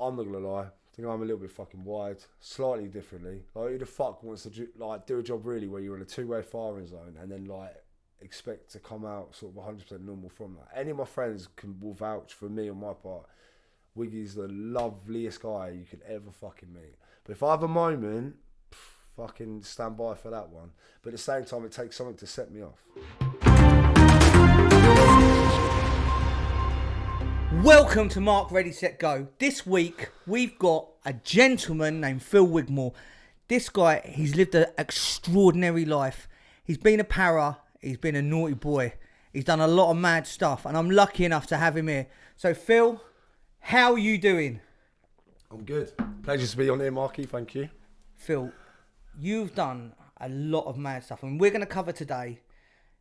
I'm not gonna lie. I think I'm a little bit fucking wired, slightly differently. Like, who the fuck wants to do a job really where you're in a two-way firing zone and then like expect to come out sort of 100% normal from that? Any of my friends will vouch for me on my part. Wiggy's the loveliest guy you could ever fucking meet. But if I have a moment, fucking stand by for that one. But at the same time, it takes something to set me off. Welcome to Marky Ready Set Go. This week we've got a gentleman named Phil Wigmore. This guy, he's lived an extraordinary life. He's been a para, he's been a naughty boy. He's done a lot of mad stuff and I'm lucky enough to have him here. So Phil, how are you doing? I'm good. Pleasure to be on here, Marky, thank you. Phil, you've done a lot of mad stuff and we're going to cover today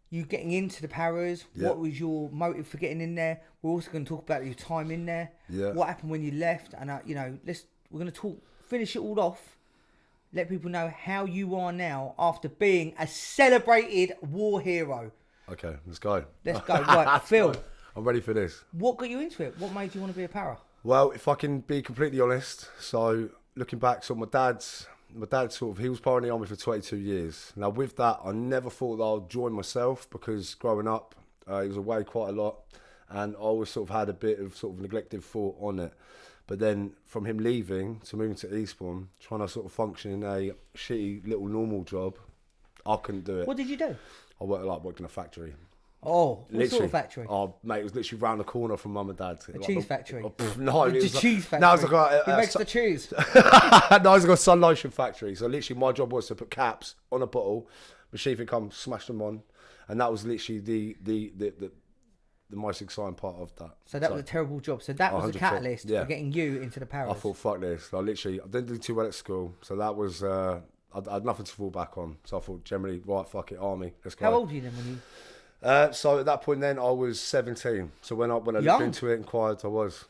you getting into the paras. Yep. What was your motive for getting in there? We're also going to talk about your time in there. Yeah. What happened when you left? And we're going to finish it all off. Let people know how you are now after being a celebrated war hero. Okay, let's go. Let's go. Right, Phil. I'm ready for this. What got you into it? What made you want to be a para? Well, if I can be completely honest, so looking back, so my dad he was part of the army for 22 years. Now with that, I never thought that I'd join myself because growing up, he was away quite a lot and I always sort of had a bit of sort of neglected thought on it. But then from him leaving to moving to Eastbourne, trying to sort of function in a shitty little normal job, I couldn't do it. What did you do? I worked in a factory. Oh, what sort of factory? Oh, mate, it was literally round the corner from Mum and Dad. A cheese factory? No, it was cheese factory. No, it was like Who makes the cheese? No, it was like a sun lotion factory. So literally my job was to put caps on a bottle, machine would come, smash them on, and that was literally the most exciting part of that. So that was a terrible job. So that was the catalyst for getting you into the paras. I thought, fuck this. I didn't do too well at school, so that was I had nothing to fall back on. So I thought generally, right, fuck it, army, let's go. How old were you then when you... So at that point then I was 17. So when I looked into it, inquired, I was,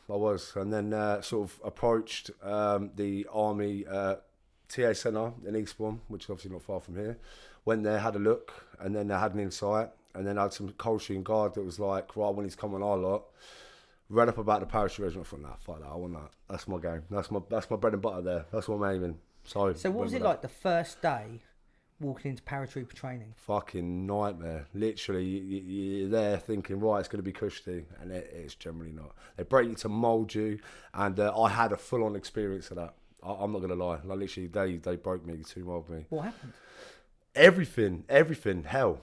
and then sort of approached the army TA centre in Eastbourne, which is obviously not far from here. Went there, had a look, and then I had an insight, and then I had some cold shooting guard that was like, right, when he's come on our lot, read up about the Paratrooper regiment. I thought, nah, fuck that, I want that. That's my game. That's my bread and butter there. That's what I'm aiming. So what was it like the first day walking into paratrooper training? Fucking nightmare. Literally, you're there thinking, right, it's going to be cushy, and it's generally not. They break you to mould you, and I had a full-on experience of that. I'm not going to lie. Like, literally, they broke me to mould me. What happened? Everything. Hell.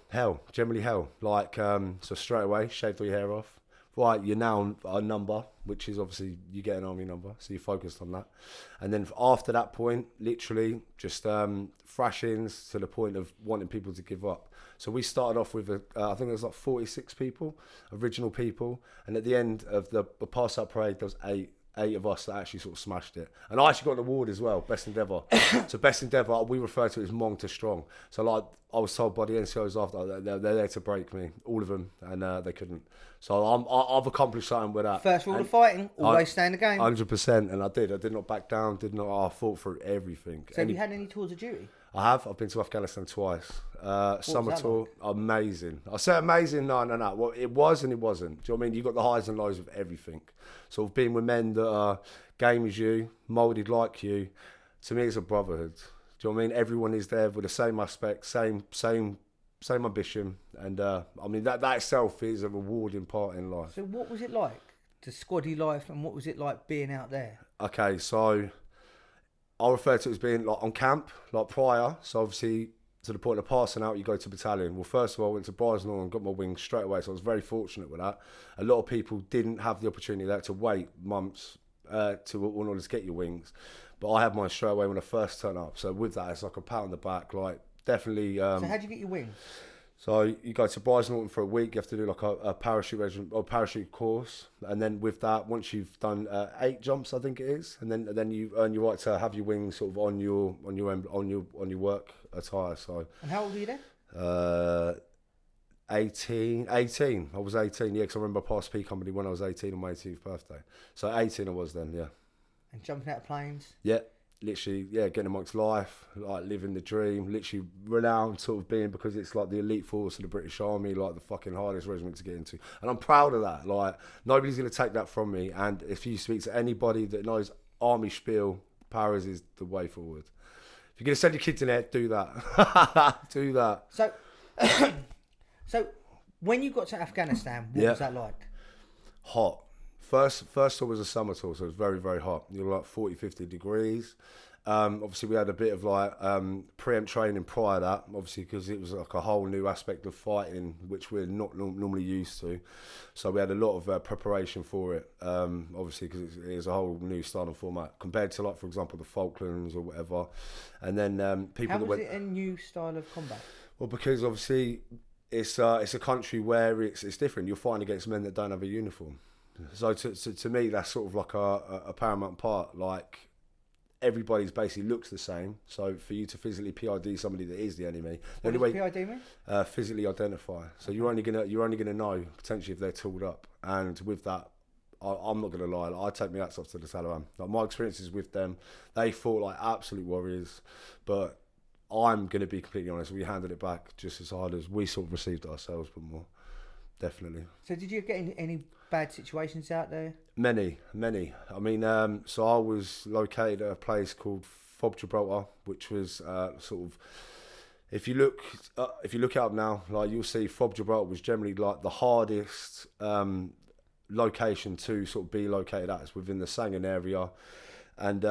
Generally hell. Like, so straight away, shaved all your hair off. Right, you're now a number, which is obviously you get an army number, so you're focused on that. And then after that point, literally just thrashings to the point of wanting people to give up. So we started off with, I think there was like 46 people, original people. And at the end of the pass-out parade, there was eight of us that actually sort of smashed it. And I actually got an award as well, Best Endeavour. So Best Endeavour, we refer to it as Mong to Strong. So like I was told by the NCOs after, they're there to break me, all of them, and they couldn't. So I've accomplished something with that. First rule of fighting, always stay in the game. 100%, and I did not back down, I fought through everything. So have you had any tours of duty? I've been to Afghanistan twice. Summer tour, like? Amazing. I say amazing, no. Well, it was and it wasn't. Do you know what I mean? You got the highs and lows of everything. So being with men that are game as you, moulded like you, to me it's a brotherhood. Do you know what I mean? Everyone is there with the same aspect, same ambition, and I mean that itself is a rewarding part in life. So what was it like, the squaddy life, and what was it like being out there? Okay, so I refer to it as being like on camp, like prior. So obviously to the point of passing out, you go to battalion. Well, first of all, I went to Brazenor and got my wings straight away, so I was very fortunate with that. A lot of people didn't have the opportunity there to wait months in order to get your wings, but I had mine straight away when I first turned up. So with that, it's like a pat on the back, like definitely. So how'd you get your wings? So you go to Brazenor for a week. You have to do like a parachute regiment or parachute course, and then with that, once you've done 8 jumps, I think it is, and then you earn your right to have your wings sort of on your work attire. So. And how old were you then? 18. I was 18. Yeah, because I remember I passed P Company when I was 18 on my 18th birthday. So 18 I was then. Yeah. And jumping out of planes. Yeah. Literally, yeah, getting amongst life, like living the dream, literally renowned sort of being, because it's like the elite force of the British Army, like the fucking hardest regiment to get into. And I'm proud of that. Like, nobody's going to take that from me. And if you speak to anybody that knows army spiel. Paras is the way forward. If you're gonna send your kids in there, do that. Do that. So when you got to Afghanistan, what was that like? Hot. First tour was a summer tour, so it was very, very hot. You were like 40, 50 degrees. Obviously, we had a bit of like preempt training prior to that, obviously, because it was like a whole new aspect of fighting, which we're not normally used to. So we had a lot of preparation for it, obviously, because it is a whole new style and format compared to, like, for example, the Falklands or whatever. And then people How was it a new style of combat? Well, because obviously it's a country where it's different. You're fighting against men that don't have a uniform. So to me, that's sort of like a paramount part. Like, everybody's basically looks the same. So for you to physically PID somebody that is the enemy, What does PID mean? Physically identify. So you're only gonna know potentially if they're tooled up. And with that, I'm not gonna lie. Like, I take my hats off to the Taliban. Like, my experiences with them, they fought like absolute warriors. But I'm gonna be completely honest. We handled it back just as hard as we sort of received it ourselves, but more. Definitely. So did you get any bad situations out there? Many. I mean, so I was located at a place called Fob Gibraltar, which was sort of, if you look it up now, like, you'll see Fob Gibraltar was generally like the hardest location to sort of be located at. It's within the Sangin area, and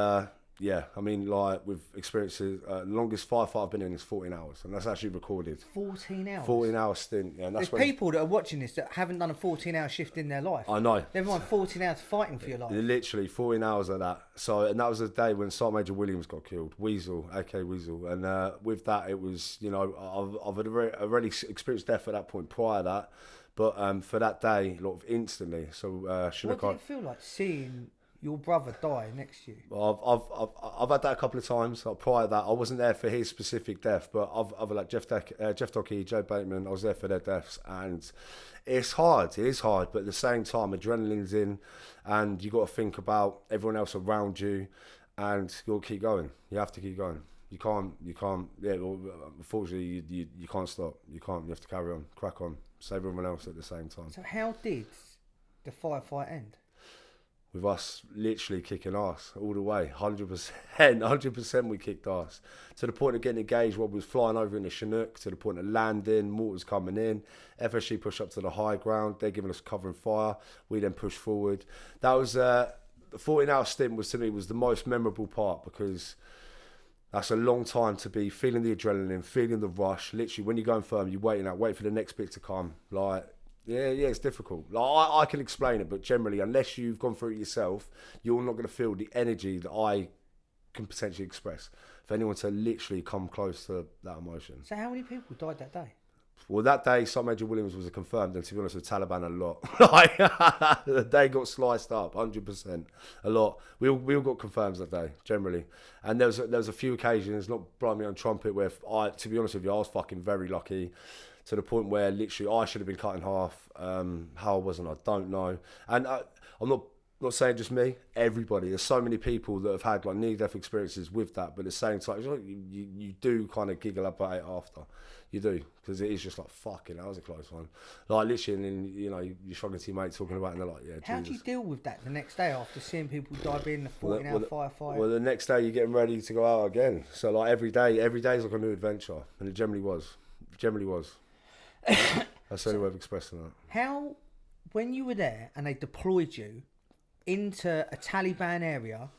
yeah, I mean, like, with experiences, longest firefight I've been in is 14 hours, and that's actually recorded. 14 hours? 14-hour stint, yeah. And that's There's people that are watching this that haven't done a 14-hour shift in their life. I know. They've won 14 hours fighting for your life. Literally 14 hours of that. So, and that was the day when Sergeant Major Williams got killed, Weasel, aka Weasel. And with that, it was, you know, I've already experienced death at that point prior to that, but for that day, a lot of instantly. So, what did it feel like seeing your brother die next to you? Well, I've had that a couple of times. Like, prior to that, I wasn't there for his specific death, but I've like Jeff Dockey, Joe Bateman, I was there for their deaths, and it's hard. It is hard, but at the same time, adrenaline's in, and you got to think about everyone else around you, and you'll keep going. You have to keep going. You can't. Yeah, well, unfortunately, you can't stop. You can't. You have to carry on, crack on, save everyone else at the same time. So how did the firefight end? With us literally kicking ass all the way, 100% we kicked ass. To the point of getting engaged while we was flying over in the Chinook, to the point of landing, mortars coming in, FSG push up to the high ground, they're giving us cover and fire, we then push forward. That was, the 14-hour stint was, to me, was the most memorable part, because that's a long time to be feeling the adrenaline, feeling the rush. Literally, when you're going firm, you're wait for the next bit to come. Like, yeah, it's difficult. Like, I can explain it, but generally, unless you've gone through it yourself, you're not going to feel the energy that I can potentially express. For anyone to literally come close to that emotion. So how many people died that day? Well, that day, Sergeant Major Williams was confirmed, and to be honest, with Taliban, a lot. Like, they got sliced up, 100%, a lot. We all got confirmed that day, generally. And there was a few occasions, not blowing me on trumpet, where to be honest with you, I was fucking very lucky. To the point where literally I should have been cut in half. How I wasn't, I don't know. And I'm not saying just me, everybody. There's so many people that have had like near-death experiences with that, but at the same time, you do kind of giggle about it after. You do, because it is just like, fucking, that was a close one. Like, literally, and then, you know, you're struggling to your mate talking about it, and they're like, yeah, How do you deal with that the next day after seeing people die being the 14-hour firefight? Well, the next day you're getting ready to go out again. So, like, every day is like a new adventure, and it generally was. That's the only way of expressing that. How, when you were there and they deployed you into a Taliban area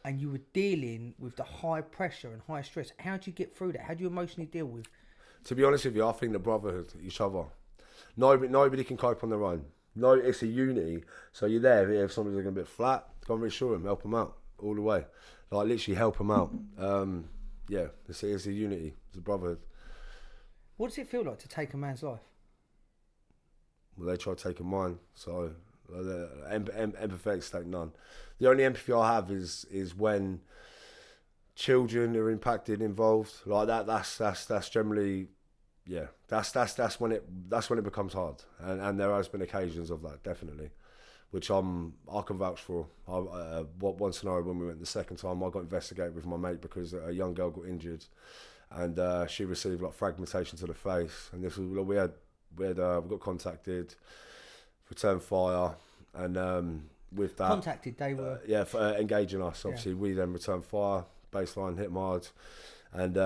and you were dealing with the high pressure and high stress, how do you get through that? How do you emotionally deal with? To be honest with you, I think the brotherhood, each other. Nobody can cope on their own. No, it's a unity. So you're there. If somebody's looking a bit flat, go and reassure them, help them out all the way. Like, literally help them out. Yeah, it's a unity. It's a brotherhood. What does it feel like to take a man's life? Well, they try taking mine, so empathetic state, none. The only empathy I have is when children are impacted, involved, like that. That's generally, yeah. That's when it becomes hard, and there has been occasions of that, definitely, which I can vouch for. One scenario when we went the second time, I got investigated with my mate because a young girl got injured. And she received like fragmentation to the face, and this was we got contacted, returned fire, and with that, contacted, they were engaging us. Obviously, we then returned fire, baseline hit hard, and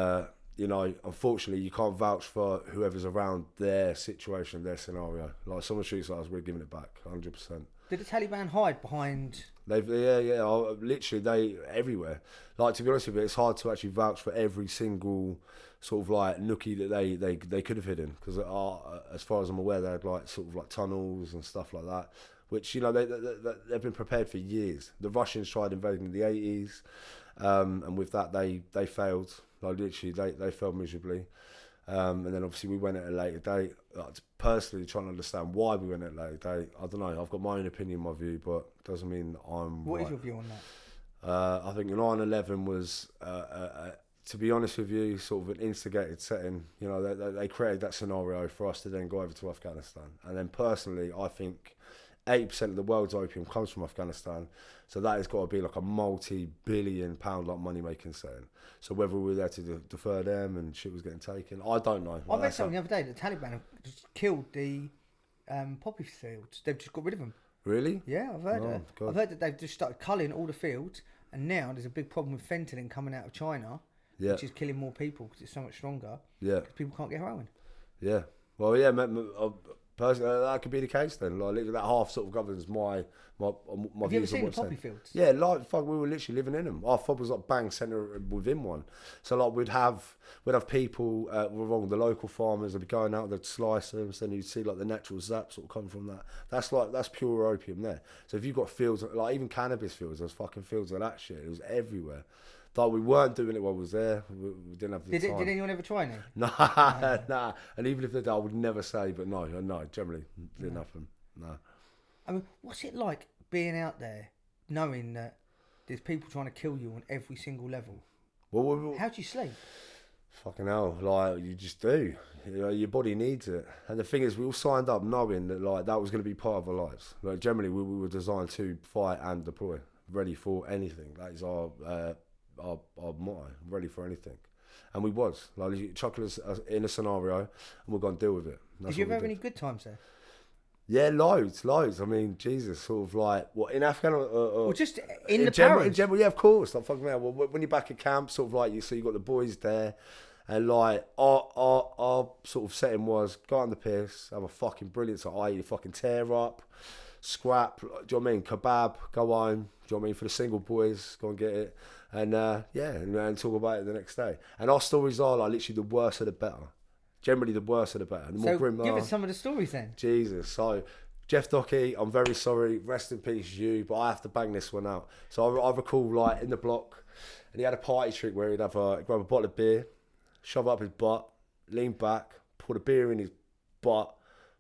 you know, unfortunately, you can't vouch for whoever's around their situation, their scenario. Like someone shoots at us, we're giving it back, 100%. Did the Taliban hide behind? Literally, they everywhere. Like, to be honest with you, it's hard to actually vouch for every single sort of like nookie that they could have hidden, because as far as I'm aware, they had like sort of like tunnels and stuff like that, which, you know, they've been prepared for years. The Russians tried invading in the 80s, and with that they failed. Like literally, they failed miserably. And then obviously we went at a later date. Personally, trying to understand why we went at a later date, I don't know. I've got my own opinion, my view, but doesn't mean I'm. What right. is your view on that? I think 9/11 was, to be honest with you, sort of an instigated setting. You know, they created that scenario for us to then go over to Afghanistan. And then personally, I think 80% of the world's opium comes from Afghanistan. So that has got to be like a multi-billion pound like money making setting. So whether we were there to defer them and shit was getting taken, I don't know. I read something the other day that the Taliban have just killed the poppy fields. They've just got rid of them. Really? Yeah, I've heard that. God. I've heard that they've just started culling all the fields, and now there's a big problem with fentanyl coming out of China, which is killing more people because it's so much stronger. Yeah. Because people can't get heroin. Yeah. Well, yeah, personally, that could be the case then. Like, that half sort of governs my Have you ever seen the poppy fields? Yeah, like fuck, we were literally living in them. Our fob was like bang centre within one. So like we'd have people, the local farmers, they'd be going out, they'd slice them, so then you'd see like the natural zap sort of come from that. That's pure opium there. So if you've got fields, like even cannabis fields, there's fucking fields of that shit. It was everywhere. Like we weren't doing it while we was there. We didn't have the time. Did anyone ever try any? Nah. And even if they did, I would never say. But no, generally didn't happen. No. I mean, what's it like being out there, knowing that there's people trying to kill you on every single level? Well, how do you sleep? Fucking hell, like you just do. You know, your body needs it. And the thing is, we all signed up knowing that like that was going to be part of our lives. Like generally, we were designed to fight and deploy, ready for anything. That is our motto, ready for anything. And we was like, you chuck us in a scenario and we're going to deal with it. Did you ever have any good times there? Yeah, loads. I mean, Jesus, sort of like, what, in Afghanistan? Well, just in the general, yeah, of course. Like, fucking hell. Well, when you're back at camp, sort of like, you got the boys there, and like, our sort of setting was go on the piss, have a fucking brilliant, so i.e. fucking tear up, scrap, do you know what I mean? Kebab, go home, do you know what I mean? For the single boys, go and get it. And and talk about it the next day. And our stories are like literally the worse of the better. Generally, the worse of the better. The more grim give us some of the stories then. Jesus. So, Jeff Dockey, I'm very sorry. Rest in peace, you. But I have to bang this one out. So I recall like in the block, and he had a party trick where he'd have grab a bottle of beer, shove it up his butt, lean back, pour the beer in his butt,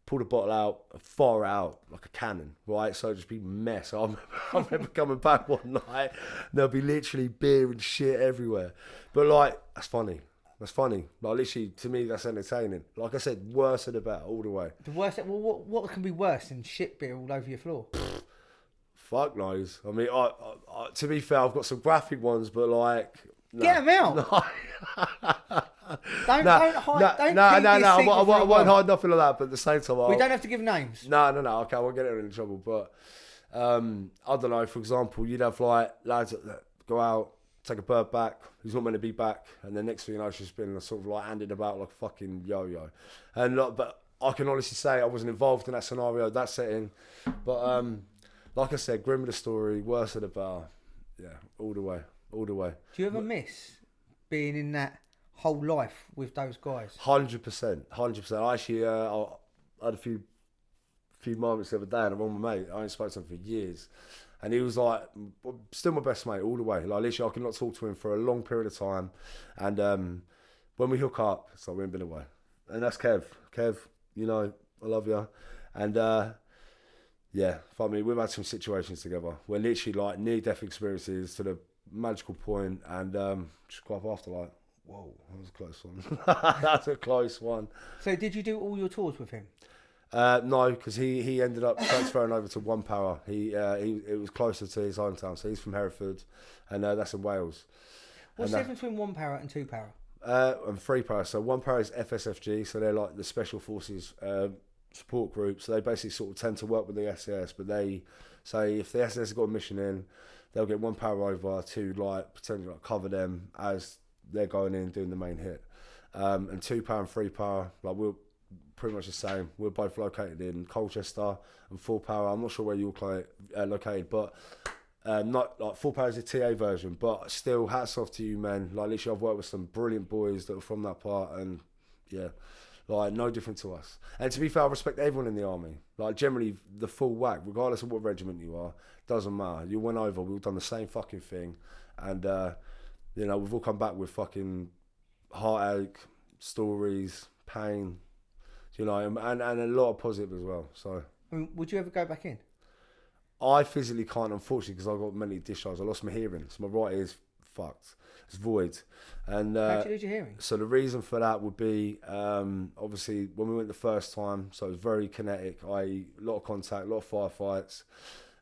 pull the bottle out, and fire it out like a cannon, right? So it'd just be mess. I remember coming back one night, and there'll be literally beer and shit everywhere. But like, that's funny. That's funny. Like literally, to me, that's entertaining. Like I said, worse of the better, all the way. The worst. Well, what can be worse than shit beer all over your floor? Fuck knows. I mean, I to be fair, I've got some graphic ones, but like, get them out. Don't hide. No. I won't hide nothing like that. But at the same time, we don't have to give names. No. Okay, I won't get in trouble. But I don't know. For example, you'd have like lads that go out, take a bird back, who's not meant to be back, and the next thing you know, she's been sort of like handed about like a fucking yo-yo. And but I can honestly say I wasn't involved in that scenario, that setting. But like I said, grim of the story, worse of the better. Yeah, all the way. Do you ever miss being in that whole life with those guys? 100%. I actually I had a few moments the other day, and I'm with my mate. I ain't spoken to him for years. And he was like, still my best mate all the way. Like, literally, I could not talk to him for a long period of time. And when we hook up, it's like we ain't been away. And that's Kev. Kev, you know, I love you. And yeah, fuck me, we've had some situations together where literally like near-death experiences to the magical point, and just go up after like, whoa, that was a close one. That's a close one. So did you do all your tours with him? No, because he ended up transferring over to One Para. It was closer to his hometown, so he's from Hereford, and that's in Wales. What's the difference between 1 Para and 2 Para? And 3 Para. So 1 Para is FSFG, so they're like the Special Forces support group. So they basically sort of tend to work with the SAS, but they Say if the SS has got a mission in, they'll get one para over to like potentially like cover them as they're going in doing the main hit. And 2 para and 3 para, like we're pretty much the same. We're both located in Colchester, and 4 para. I'm not sure where you're located, but not like 4 para is a TA version. But still, hats off to you, man. Like literally, I've worked with some brilliant boys that are from that part, and yeah, like no different to us. And to be fair, I respect everyone in the army. Like generally, the full whack, regardless of what regiment you are, doesn't matter. You went over, we've done the same fucking thing, and you know, we've all come back with fucking heartache, stories, pain, you know, and a lot of positive as well. So, I mean, would you ever go back in? I physically can't, unfortunately, because I got many discharges. I lost my hearing, so my right ear's fucked. It's void. And how'd you lose your hearing? so the reason for that would be obviously when we went the first time, so it was very kinetic, i.e. a lot of contact, a lot of firefights.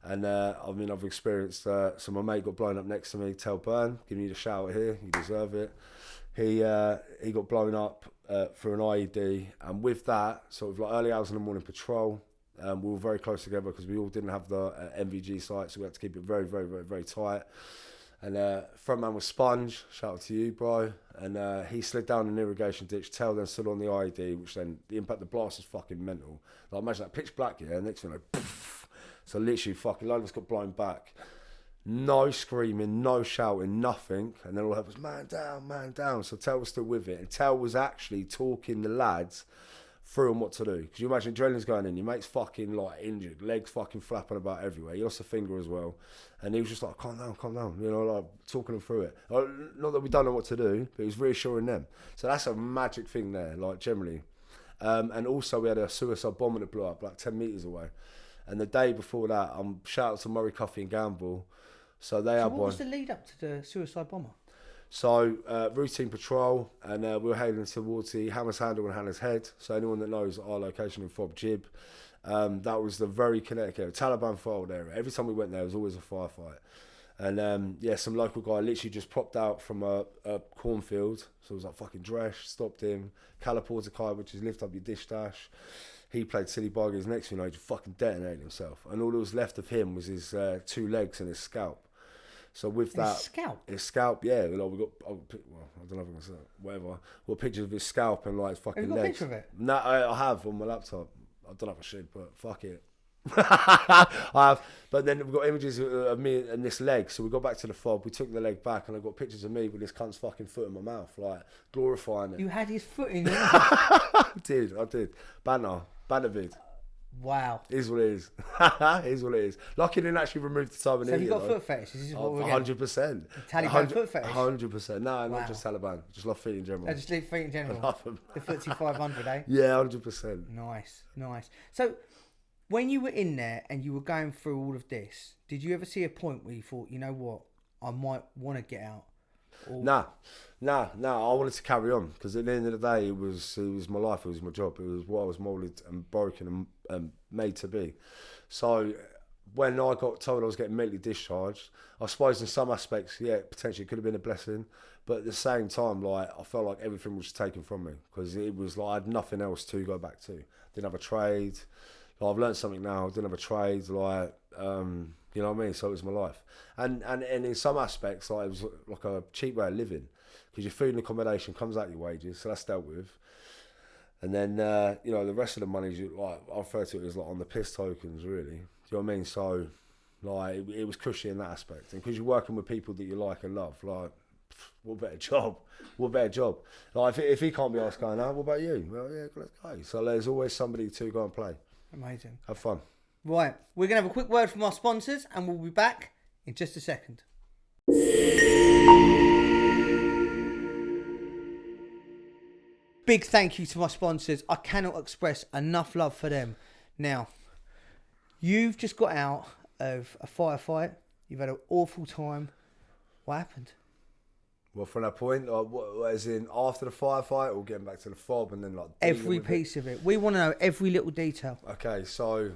And I mean, I've experienced, so my mate got blown up next to me, Taliban, giving you the shout out here, you deserve it. He got blown up for an IED, and with that, sort of like early hours in the morning patrol, we were very close together because we all didn't have the MVG sight, so we had to keep it very, very, very, very tight. And front man was Sponge, shout out to you, bro. And he slid down an irrigation ditch, tail then stood on the IED, which then the impact, the blast is fucking mental. Like imagine that pitch black, yeah, next thing like, poof. So literally fucking load of us got blown back. No screaming, no shouting, nothing. And then all that was man down, man down. So Tel was still with it. And Tel was actually talking the lads through on what to do. Because you imagine adrenaline's going in, your mate's fucking like injured, legs fucking flapping about everywhere. He lost a finger as well. And he was just like, calm down, you know, like talking them through it. Not that we don't know what to do, but he was reassuring them. So that's a magic thing there, like generally. And also we had a suicide bomber that blew up like 10 metres away. And the day before that, shout out to Murray Coffey and Gamble. So they had one. What was the lead up to the suicide bomber? So routine patrol, and we were heading towards the Hammer's Handle and Hannah's Head. So anyone that knows our location in Fob Jib, that was the very kinetic area, Taliban filed area. Every time we went there, it was always a firefight. And yeah, some local guy literally just popped out from a cornfield. So it was like fucking Dresh, stopped him. Kalaportakai, which is lift up your dish dash. He played silly bargains. Next thing you know, he just fucking detonated himself. And all that was left of him was his 2 legs and his scalp. So with that, his scalp, yeah. Like we got, well, I don't know if I can say it, whatever. We got pictures of his scalp and like his fucking legs. Have you got a picture of it? No, I have on my laptop. I don't know if I should, but fuck it. I have. But then we've got images of me and this leg. So we got back to the fob. We took the leg back, and I got pictures of me with this cunt's fucking foot in my mouth, like glorifying it. You had his foot in your mouth? I did. Banner vid. Wow. Is what it is. Is what it is. Lucky didn't actually remove the time and So have you got foot fetish? This is what we're getting. 100%. Taliban foot fetish? 100%. No, not just Taliban. Just love feet in general. I just leave feet in general. I love them. The FTSE 500, eh? Yeah, 100%. Nice. So, when you were in there and you were going through all of this, did you ever see a point where you thought, you know what, I might want to get out? Or... Nah. I wanted to carry on because at the end of the day, it was my life. It was my job. It was what I was moulded and broken and made to be. So when I got told I was getting mentally discharged, I suppose in some aspects, yeah, potentially it could have been a blessing. But at the same time, like I felt like everything was taken from me because it was like I had nothing else to go back to. Didn't have a trade. Like, I've learned something now. I didn't have a trade. Like. You know what I mean? So it was my life. And in some aspects, like, it was like a cheap way of living because your food and accommodation comes out your wages, so that's dealt with. And then, you know, the rest of the money, like, I refer to it as like on the piss tokens, really. Do you know what I mean? So, like, it was cushy in that aspect. And because you're working with people that you like and love, like, what better job? Like, if he can't be asked going, what about you? Well, yeah, let's go. So there's always somebody to go and play. Amazing. Have fun. Right, we're going to have a quick word from our sponsors and we'll be back in just a second. Big thank you to my sponsors. I cannot express enough love for them. Now, you've just got out of a firefight. You've had an awful time. What happened? Well, from that point, as in after the firefight or getting back to the fob and then like... Every piece of it. We want to know every little detail. Okay, so...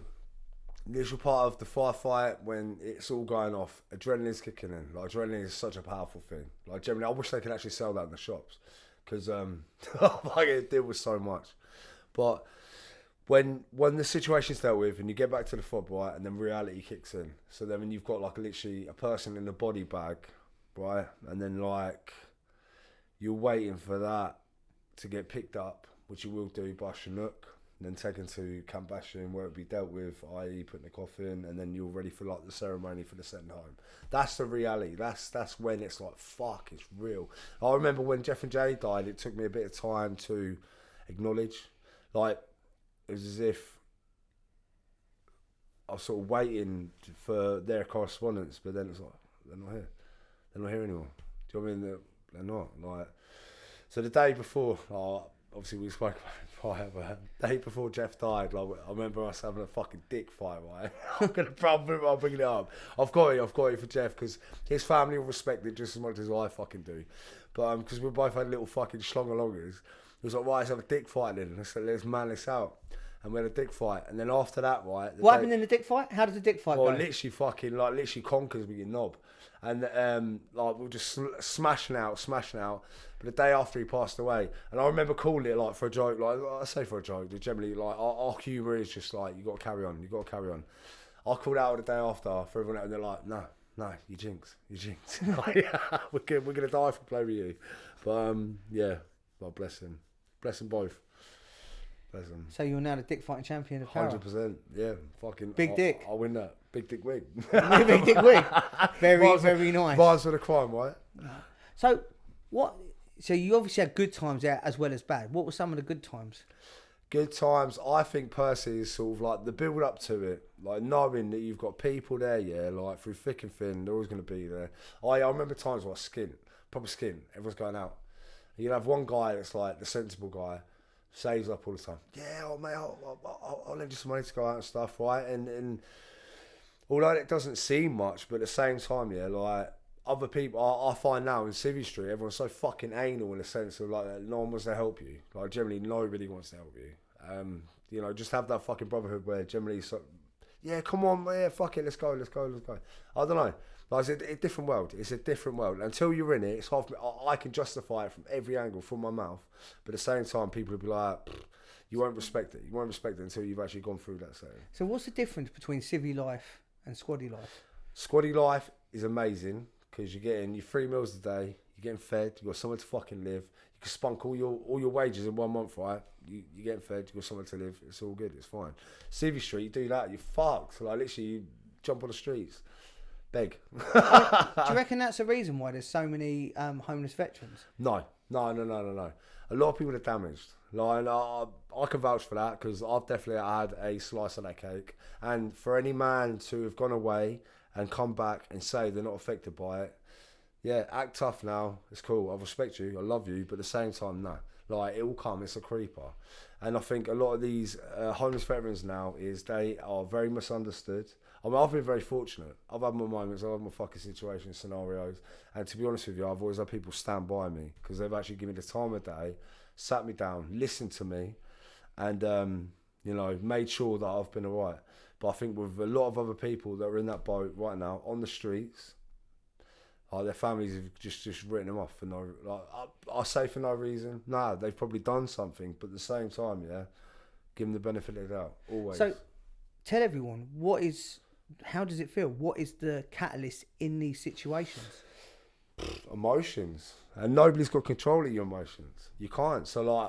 The initial part of the firefight, when it's all going off, adrenaline's kicking in. Like, adrenaline is such a powerful thing. Like, generally, I wish they could actually sell that in the shops because I get deal with so much. But when the situation's dealt with and you get back to the fob, right, and then reality kicks in. So then when you've got like literally a person in a body bag, right, and then like you're waiting for that to get picked up, which you will do by Chinook, and then taken to Camp Bastion where it'll be dealt with, i.e. put in the coffin, and then you're ready for like the ceremony for the send home. That's the reality. That's when it's like, fuck, it's real. I remember when Jeff and Jay died, it took me a bit of time to acknowledge. Like, it was as if I was sort of waiting for their correspondence, but then it's like, they're not here. They're not here anymore. Do you know what I mean? They're not. Like, so the day before, obviously we spoke about it prior, but the day before Jeff died, like, I remember us having a fucking dick fight, right? I'm bringing it up. I've got it for Jeff, because his family will respect it just as much as I fucking do. But because we both had little fucking schlongalongers, it was like, right, let's have a dick fight then. Let's man this out. And we had a dick fight. And then after that, right... What happened in the dick fight? How did the dick fight go? Literally fucking, like, literally conkers with your knob. And, like, we were just smashing out. But the day after he passed away, and I remember calling it, like, for a joke. Like, I say for a joke, generally, like, our humour is just, like, you got to carry on. I called out the day after for everyone, and they're like, no, you jinx. Like, we're going to die if we play with you. But, yeah, well, bless him. Bless them both. Bless them. So you're now the dick fighting champion of Para. 100%. Yeah, fucking. Big dick. I'll win that. Big dick wig. Big dick wig. Very nice. Bars for the crime, right? So what? So you obviously had good times there as well as bad. What were some of the good times? Good times, I think personally, is sort of like the build up to it, like knowing that you've got people there, yeah, like through thick and thin, they're always going to be there. I remember times where I was proper skin, everyone's going out. You'd have one guy that's like the sensible guy, saves up all the time. Yeah, oh mate, I'll lend you some money to go out and stuff, right? And although it doesn't seem much, but at the same time, yeah, like other people, I find now in Civvy Street, everyone's so fucking anal in the sense of like no one wants to help you. Like generally, nobody wants to help you. You know, just have that fucking brotherhood where generally, yeah, come on, yeah, fuck it, let's go. I don't know. Like, it's a different world. It's a different world. Until you're in it, it's half. I can justify it from every angle, from my mouth. But at the same time, people will be like, you won't respect it. You won't respect it until you've actually gone through that setting. So what's the difference between civvy life and squaddy life? Squaddy life is amazing because you're getting your 3 meals a day. You're getting fed. You've got somewhere to fucking live. You can spunk all your wages in 1 month, right? You're getting fed. You've got somewhere to live. It's all good. It's fine. Civvy Street, you do that, you're fucked. Like literally, you jump on the streets. Beg. Do you reckon that's the reason why there's so many homeless veterans? No. A lot of people are damaged. Like, I can vouch for that because I've definitely had a slice of that cake. And for any man to have gone away and come back and say they're not affected by it, yeah, act tough now. It's cool. I respect you. I love you. But at the same time, no. Like, it will come. It's a creeper. And I think a lot of these homeless veterans now they are very misunderstood. I mean, I've been very fortunate. I've had my moments, I've had my fucking situation scenarios. And to be honest with you, I've always had people stand by me because they've actually given me the time of day, sat me down, listened to me, and, you know, made sure that I've been all right. But I think with a lot of other people that are in that boat right now, on the streets, their families have just written them off for no, like, I say for no reason. Nah, they've probably done something, but at the same time, yeah, give them the benefit of the doubt, always. So, tell everyone, how does it feel? What is the catalyst in these situations? Emotions. And nobody's got control of your emotions. You can't. So, like,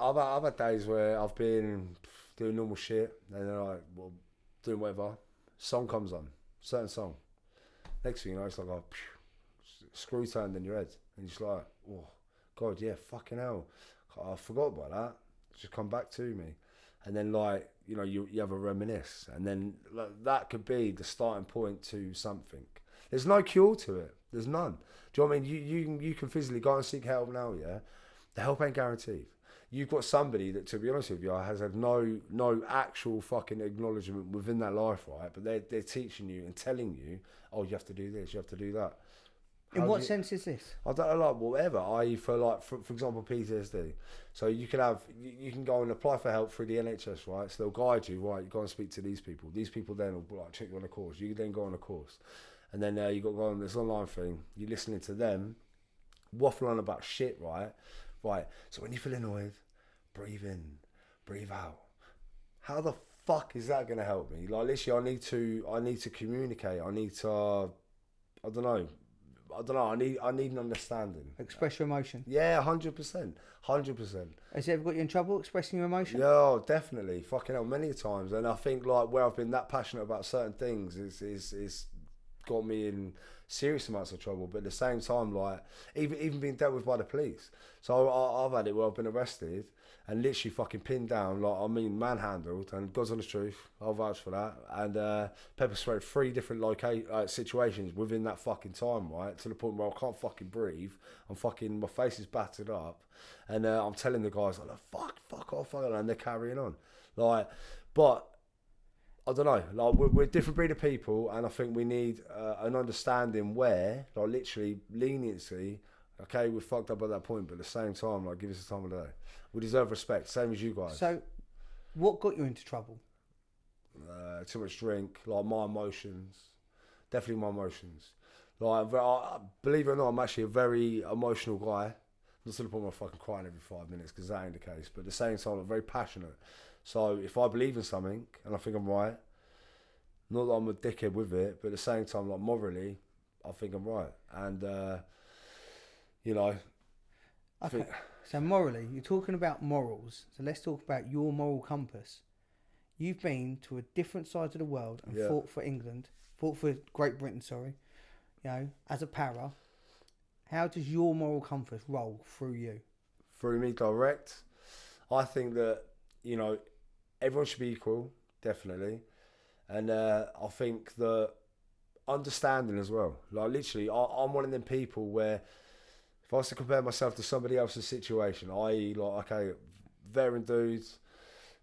I've had days where I've been doing normal shit, and then doing whatever. Song comes on, certain song. Next thing you know, it's like a screw turned in your head, and you're just like, oh God, yeah, fucking hell, I forgot about that. It's just come back to me, and then like you know you have a reminisce, and then like, that could be the starting point to something. There's no cure to it. There's none. Do you know what I mean? You can physically go and seek help now. Yeah, the help ain't guaranteed. You've got somebody that, to be honest with you, has had no actual fucking acknowledgement within that life, right? But they're teaching you and telling you, oh, you have to do this, you have to do that. In what sense is this? I don't know, like whatever. I.e. for like, for example, PTSD. So you can go and apply for help through the NHS, right? So they'll guide you, right? You go and speak to these people. These people then will like check you on a course. You then go on a course, and then you got to go on this online thing. You're listening to them waffle on about shit, right? Right. So when you feel annoyed, breathe in, breathe out. How the fuck is that gonna help me? Like literally, I need to communicate. I need to, I don't know. I need an understanding. Express your emotion. Yeah, 100%, 100%. Has it ever got you in trouble expressing your emotion? Yeah, definitely. Fucking hell, many times. And I think like where I've been that passionate about certain things is got me in serious amounts of trouble. But at the same time, like even being dealt with by the police. So I've had it where I've been arrested and literally fucking pinned down, like I mean manhandled, and God's honest truth, I'll vouch for that. And pepper sprayed 3 different situations within that fucking time, right? To the point where I can't fucking breathe. My face is battered up, and I'm telling the guys like, fuck off, and they're carrying on, like, but. I don't know, like we're a different breed of people, and I think we need an understanding where, like literally, leniency. Okay, we're fucked up at that point, but at the same time, like give us the time of day. We deserve respect, same as you guys. So, what got you into trouble? Too much drink, like my emotions, definitely my emotions. Like, believe it or not, I'm actually a very emotional guy. Not to the point where I'm fucking crying every 5 minutes, because that ain't the case. But at the same time, I'm very passionate. So if I believe in something and I think I'm right, not that I'm a dickhead with it, but at the same time, like morally, I think I'm right. And you know. Okay. So morally, you're talking about morals. So let's talk about your moral compass. You've been to a different side of the world and fought for England, fought for Great Britain, sorry. You know, as a para. How does your moral compass roll through you? Through me direct. I think that, you know, everyone should be equal, definitely. And I think that understanding as well. Like literally, I'm one of them people where if I was to compare myself to somebody else's situation, i.e. like, okay, varying dudes,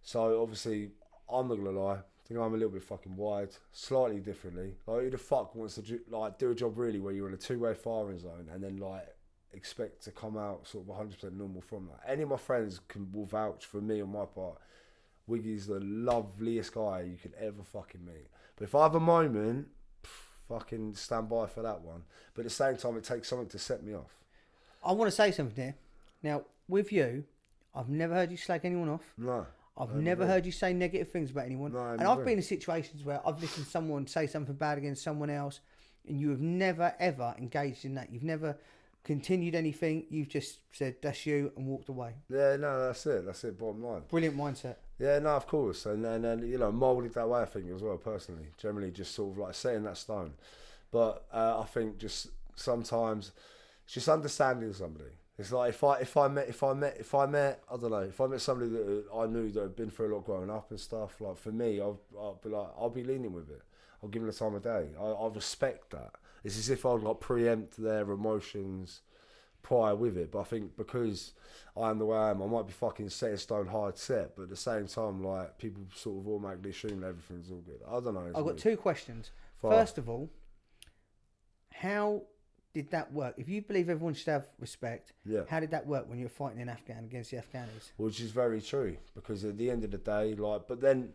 so obviously, I'm not gonna lie, I think I'm a little bit fucking wide, slightly differently. Like who the fuck wants to do a job really where you're in a 2-way firing zone and then like expect to come out sort of 100% normal from that? Any of my friends will vouch for me on my part. Wiggy's the loveliest guy you could ever fucking meet. But if I have a moment, fucking stand by for that one. But at the same time, it takes something to set me off. I want to say something here. Now, with you, I've never heard you slag anyone off. No. I've never heard you say negative things about anyone. No, and I've been in situations where I've listened to someone say something bad against someone else, and you have never, ever engaged in that. You've never continued anything. You've just said, that's you, and walked away. Yeah, no, that's it. That's it, bottom line. Brilliant mindset. Yeah, no, of course. And then, you know, moulded that way, I think, as well, personally. Generally, just sort of like setting that stone. But I think just sometimes it's just understanding somebody. It's like if I met I don't know, if I met somebody that I knew that had been through a lot growing up and stuff, like for me, I'll be lenient with it. I'll give them the time of day. I respect that. It's as if I'd like preempt their emotions prior with it. But I think because I am the way I am, I might be fucking set in stone hard set, but at the same time, like people sort of automatically assume that everything's all good. I don't know. I've got 2 questions. Fine. First of all, how did that work? If you believe everyone should have respect, how did that work when you were fighting in Afghan against the Afghanis? Which is very true, because at the end of the day, like, but then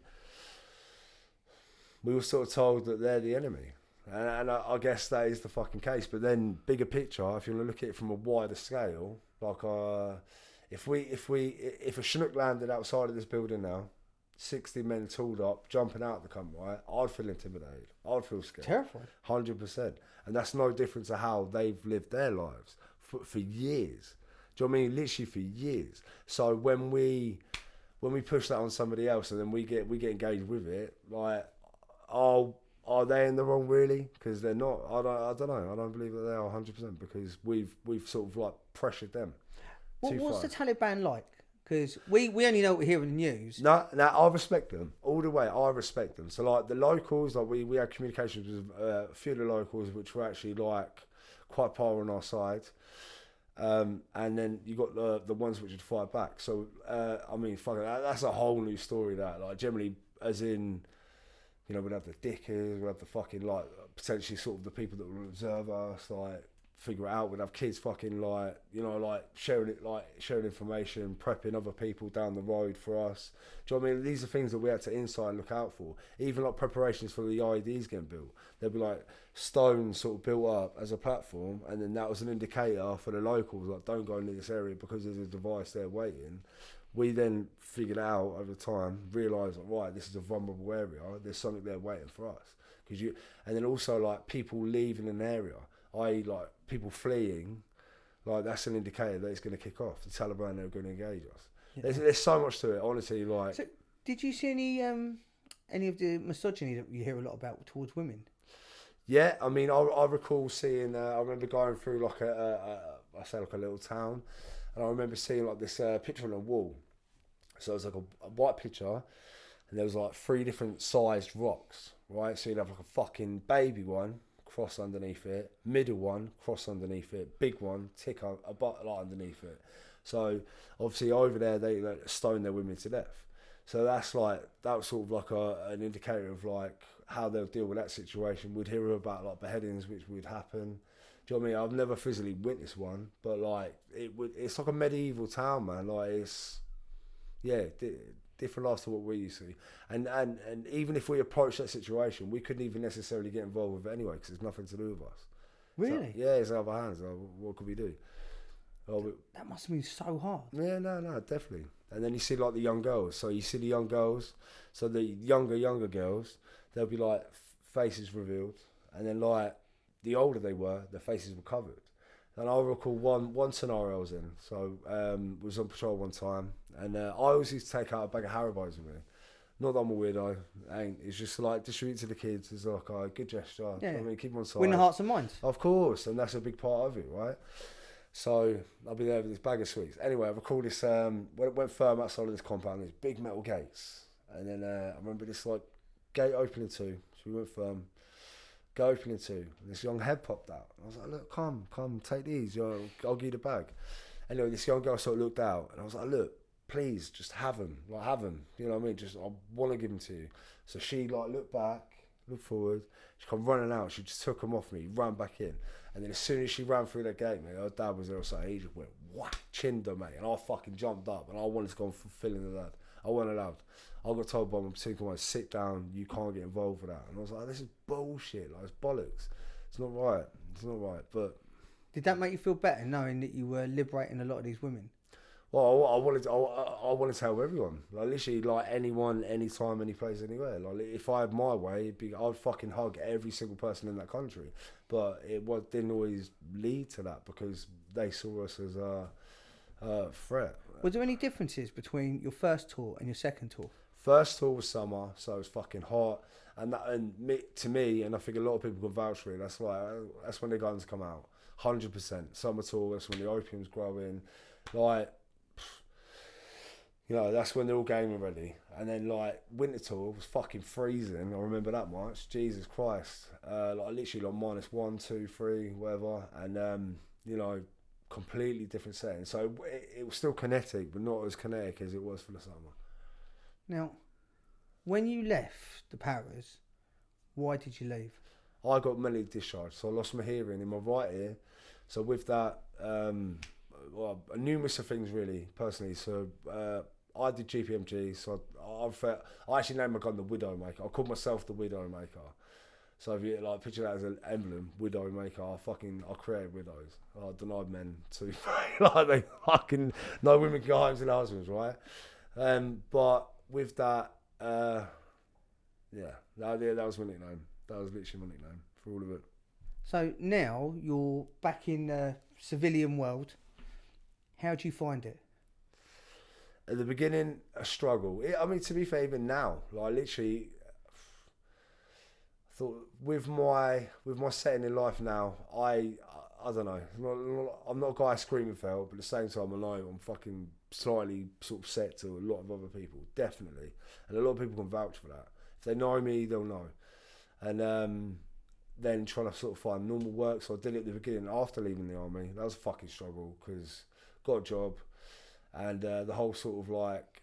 we were sort of told that they're the enemy. And I guess that is the fucking case. But then, bigger picture, if you want to look at it from a wider scale, like if a Chinook landed outside of this building now, 60 men tooled up, jumping out the camp, right? I'd feel intimidated. I'd feel scared. Terrified. 100%. And that's no different to how they've lived their lives for years. Do you know what I mean? Literally for years. So when we push that on somebody else and then we get engaged with it, like, are they in the wrong really? Because they're not. I don't know. I don't believe that they are 100% because we've sort of like pressured them. What's the Taliban like? Because we only know what we hear in the news. No, I respect them all the way. I respect them. So like the locals, like we had communications with a few of the locals, which were actually like quite far on our side. And then you got the ones which would fight back. So I mean, fuck it, that's a whole new story. That like generally, as in, you know, we'd have the dickers, we'd have the fucking like potentially sort of the people that would observe us, like figure it out. We'd have kids fucking like, you know, like sharing information, prepping other people down the road for us. Do you know what I mean? These are things that we had to inside look out for. Even like preparations for the IEDs getting built. There'd be like stones sort of built up as a platform, and then that was an indicator for the locals, like don't go into this area because there's a device there waiting. We then figured out over time, realised, right, this is a vulnerable area. There's something there waiting for us. And then also like people leaving an area, i.e. like people fleeing, like that's an indicator that it's going to kick off. The Taliban are going to engage us. Yeah. There's so much to it, honestly. Like, so did you see any of the misogyny that you hear a lot about towards women? Yeah, I mean, I recall seeing. I remember going through like I say like a little town, and I remember seeing like this picture on a wall. So it was like a white picture, and there was like 3 different sized rocks, right? So you'd have like a fucking baby one, cross underneath it, middle one, cross underneath it, big one, tick a butt like underneath it. So obviously over there they stone their women to death. So that's like, that was sort of like an indicator of like how they'll deal with that situation. We'd hear about like beheadings which would happen. Do you know what I mean? I've never physically witnessed one, but like it's like a medieval town, man. Like it's, yeah, different life to what we used to. And even if we approach that situation, we couldn't even necessarily get involved with it anyway because there's nothing to do with us. Really? So, yeah, it's out of our hands. What could we do? That must have been so hard. Yeah, no, definitely. And then you see like the young girls. So you see the young girls. So the younger girls, they'll be like faces revealed, and then like the older they were, their faces were covered. And I recall one scenario I was in. So was on patrol one time, and I always used to take out a bag of Haribos with me. Not that I'm a weirdo, it's just like distribute to the kids. It's like a good gesture. Yeah. I mean, keep them on side. Win the hearts and minds. Of course, and that's a big part of it, right? So I'll be there with this bag of sweets. Anyway, I recall this, went firm outside of this compound, these big metal gates. And then I remember this like gate opening too. So we went firm, gate opening too. And this young head popped out. I was like, look, come, take these. I'll give you the bag. Anyway, this young girl sort of looked out and I was like, look, please just have them. Like, have them. You know what I mean? Just, I want to give them to you. So she like looked back, looked forward. She come running out. She just took them off me, ran back in. And then as soon as she ran through that gate, mate, her dad was there, so he just went, whack, chinned her, mate. And I fucking jumped up and I wanted to go and fulfill the dad. I wasn't allowed. I got told by my supervisor, sit down, you can't get involved with that. And I was like, this is bullshit, like, it's bollocks. It's not right. But did that make you feel better knowing that you were liberating a lot of these women? Well, I wanted to help everyone. Like literally, like anyone, anytime, any place, anywhere. Like if I had my way, I'd fucking hug every single person in that country. But didn't always lead to that because they saw us as a threat. Was there any differences between your first tour and your second tour? First tour was summer, so it was fucking hot, and to me, and I think a lot of people can vouch for it. That's when the guns come out, 100%. Summer tour, that's when the opium's growing, like. You know, that's when they're all gaming ready. And then, like, winter tour was fucking freezing. I remember that much. Jesus Christ. Like, literally, like, -1, 2, 3, whatever. And, you know, completely different setting. So it was still kinetic, but not as kinetic as it was for the summer. Now, when you left the Paras, why did you leave? I got mentally discharged. So I lost my hearing in my right ear. So with that, well, numerous of things, really, personally. So, I did GPMG, so I actually named my gun the Widowmaker. I called myself the Widowmaker. So if you like picture that as an emblem, Widowmaker, I created widows. I denied men to like they fucking no women can go home to their husbands, right? But with that, yeah, that was my nickname. That was literally my nickname for all of it. So now you're back in the civilian world. How do you find it? At the beginning, a struggle. I mean, to be fair, even now, like literally, I thought with my setting in life now, I don't know. I'm not a guy screaming for help, but at the same time, I know I'm fucking slightly sort of set to a lot of other people, definitely, and a lot of people can vouch for that. If they know me, they'll know. And then trying to sort of find normal work, so I did it at the beginning after leaving the army. That was a fucking struggle because got a job. And the whole sort of like,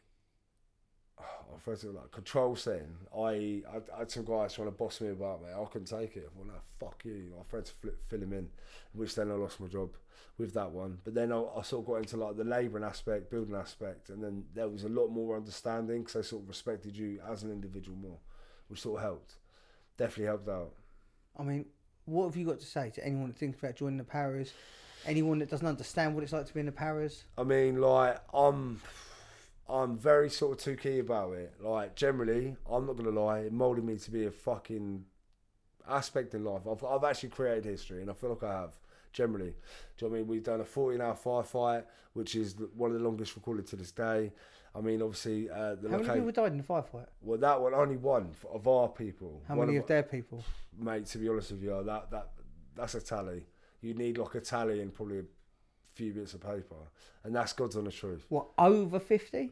I refer to it like control setting. I had some guys trying to boss me about, mate. I couldn't take it. I thought, no, fuck you. I tried to fill him in, which then I lost my job with that one. But then I sort of got into like the labouring aspect, building aspect, and then there was a lot more understanding because they sort of respected you as an individual more, which sort of helped. Definitely helped out. I mean, what have you got to say to anyone that thinks about joining the Paras? Anyone that doesn't understand what it's like to be in the Paras? I mean, like, I'm I'm very sort of too key about it. Like, generally, I'm not going to lie, it moulded me to be a fucking aspect in life. I've actually created history, and I feel like I have, generally. Do you know what I mean? We've done a 14-hour firefight, which is one of the longest recorded to this day. I mean, obviously... How many people died in the firefight? Well, that one, only one of our people. How many of their people? Mate, to be honest with you, that's a tally. You need like a tally and probably a few bits of paper, and that's God's honest truth. What, over 50?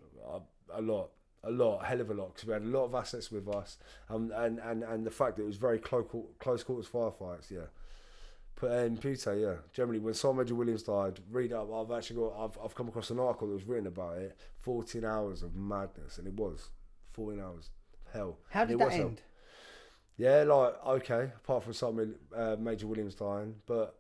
A lot, hell of a lot, because we had a lot of assets with us, and the fact that it was very close quarters firefights. Yeah, Puta, yeah. Generally, when Sergeant Major Williams died, read up. I've come across an article that was written about it. 14 hours of madness, and it was 14 hours of hell. How did that end? Hell. Yeah, like, okay, apart from Sergeant Major Williams dying, but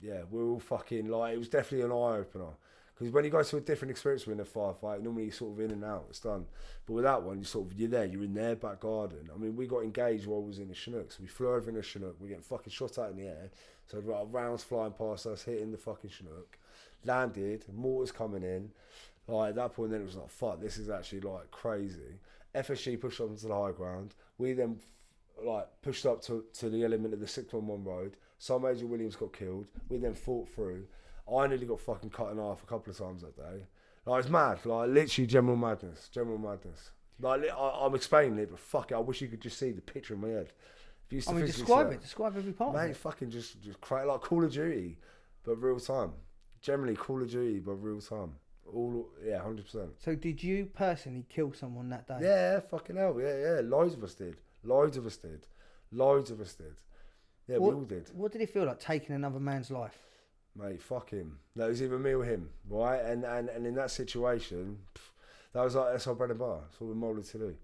yeah, we're all fucking, like, it was definitely an eye opener. Because when you go to a different experience within a firefight, normally you're sort of in and out, it's done. But with that one, you're in their back garden. I mean, we got engaged while we was in the Chinook, so we flew over in the Chinook, we're getting fucking shot out in the air, so rounds flying past us, hitting the fucking Chinook, landed, mortars coming in. Like, at that point then it was like, fuck, this is actually like crazy. FSG pushed up into the high ground. We then like pushed up to the element of the 611 road. Sergeant Major Williams got killed. We then fought through. I nearly got fucking cut in half a couple of times that day. Like, it's mad. Like, literally general madness. Like, I'm explaining it, but fuck it, I wish you could just see the picture in my head. If you used to describe it. Describe every part of it. Mate, fucking just cry like Call of Duty, but real time. Generally Call of Duty, but real time. Yeah, 100%. So did you personally kill someone that day? Yeah, fucking hell. Yeah. Loads of us did. Yeah, we all did. What did it feel like taking another man's life? Mate, fuck him. That was either me or him, right? And in that situation, that's our bread and butter. That's what we're molded to do.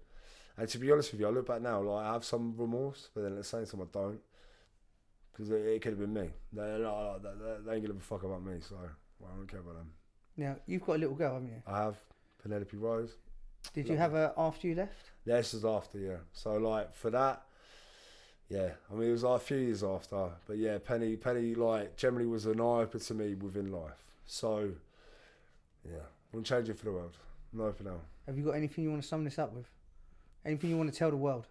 And to be honest with you, I look back now, like, I have some remorse, but then at the same time I don't. Because it could have been me. They ain't gonna give a fuck about me, so I don't care about them. Now, you've got a little girl, haven't you? I have. Penelope Rose. Did you have her after you left? Yeah, this was after, yeah. So, like, for that, yeah. I mean, it was like a few years after. But, yeah, Penny, like, generally was an eye-opener to me within life. So, yeah. Wouldn't change it for the world. No for now. Have you got anything you want to sum this up with? Anything you want to tell the world?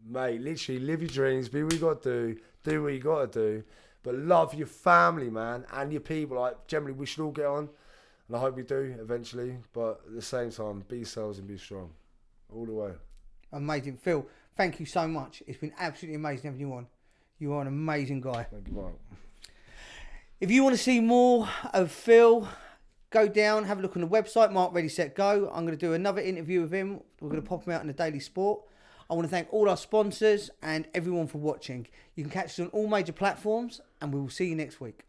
Mate, literally, live your dreams. Be what you got to do what you got to do. But love your family, man, and your people. Like, generally, we should all get on. And I hope we do eventually, but at the same time, be yourselves and be strong. All the way. Amazing. Phil, thank you so much. It's been absolutely amazing having you on. You are an amazing guy. Thank you, Mark. If you want to see more of Phil, go down, have a look on the website, Marky Ready Set Go. I'm going to do another interview with him. We're going to pop him out in the Daily Sport. I want to thank all our sponsors and everyone for watching. You can catch us on all major platforms, and we will see you next week.